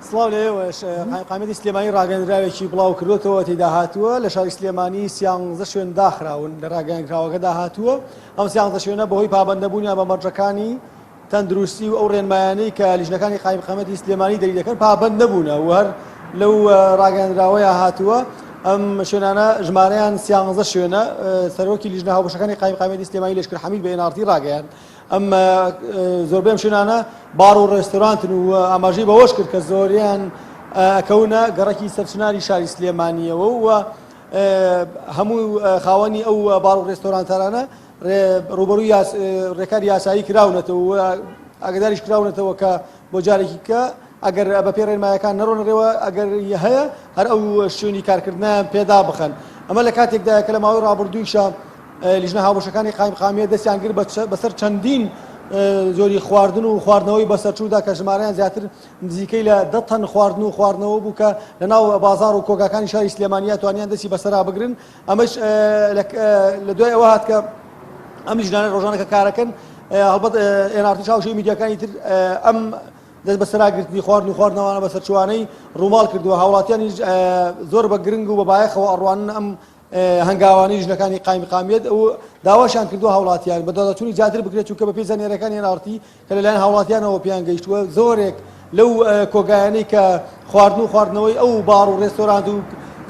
سڵاو لێوەش قامەتی سلێمانی ڕاگەندراوێکی بڵاو کردوێتەوە تێدا هاتووە لە شاری سلێمانی سیانزە شوێن داخراون لە ڕاگەنکراوەکەدا هاتووە ئەم سیانزە شوێنە بەهۆی پابەندەبوونیان بە مەرجەکانی تەندروستی و ئەو ڕێنمایانەی کە لیژنەکانی قامەتی سلێمانی دەری دەکەن پابەند نەبوونە و هەر لەو ڕاگەندراوەیە هاتووە ئەم شوێنانە ژمارەیان سیانزە شوێنە سەرۆکی لیژنە هاوبەشەکانی قامەتی سلێمانی لەشکر حەمید بە NRT ڕاگەیان ئەم زۆربەی شوێنانە بار و ڕێستۆرانتن و ئاماژەی بەوەش کرد کە زۆریان کەونە گەڕەکی سەرچناری شاری سلێمانیەوە و هەموو خاوەنی ئەو بار و ڕێستۆرانتەرانە ڕوبەرووی ڕێکاری یاسایی کراونەتەوە و ئاگداریش کراونەتەوە کە بۆ جارێکی کە ئەگەر بە پێ ڕێنمایەکان نەڕۆنەرێەوە ئەگەر هەیە هەر ئەو شوێنی کارکردنیان پێدا بخەن ئەمە لە کاتێکدا کە لە ماوەی ڕابردوویشە لیژنە هاوبەشەکانی قایمقامیە دەستیان کرد بەسەر چەندین زۆری خواردن و خواردنەوەی بەسەرچوودا کە ژمارەیان زیاتر نزیکەی لە 10 تەن خواردن و خواردنەوە بوو کە لەناو بازار و کۆگاکانی شاری سلێمانیە توانیان دەستی بەسەرا بگرن ئەمەش لە دوای ئەوە هات کە ئەم لیژنانە ڕۆژانە کە کارەکەن هەڵبەت NRT چاوشەی میدیاکانی تر ئەم دەست بەسەراگرتنی خواردن و خواردنەوەوانە بەسەرچوانەی ڕووماڵ کردووە هاوڵاتیانی زۆر بە گرنگ و بە بایەخەوە ئەڕوانن ئەم هەنگاوانی ژنەکانی قایمقامیەت ئەو داواشیان کردووە هاوڵاتیان بە دەوڵەتوونی زیاتر بکرێت چونکە بە پێی زانیاریەکانی NRT کە لەلایەن هاوڵاتیانەوە پێیان گەیشتووە زۆرێک لەو کۆگایانەی کە خواردن و خواردنەوەی ئەو بار و ڕێستۆرانت و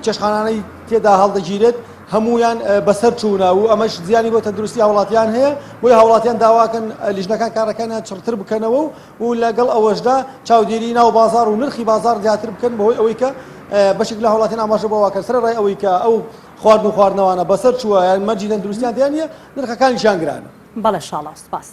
چێشتخانانەی تێدا هەڵدەگیرێت هەمویان بەسەر چوونە و ئەمەش زیانی بۆ تەندروستی هاوڵاتیان هەیە بۆی هاوڵاتیان داواکەن لیژنەکان کارەکانیان چڕتر بکەنەوە و لەگەڵ ئەوەشدا چاودێری ناو بازار و نرخی بازار زیاتر بکەن بەهۆی ئەوەی کە بەشێک لە هاوڵاتیان ئاماژە بۆواکەن سەرڕای ئەوەی کە ئەو خواردن و خواردنەوەوانە بەسەر چووە یان مەرجی تەندروستیان دێنە نرخەکانیشیان گرانە. بەڵێ شاڵاو سپاس.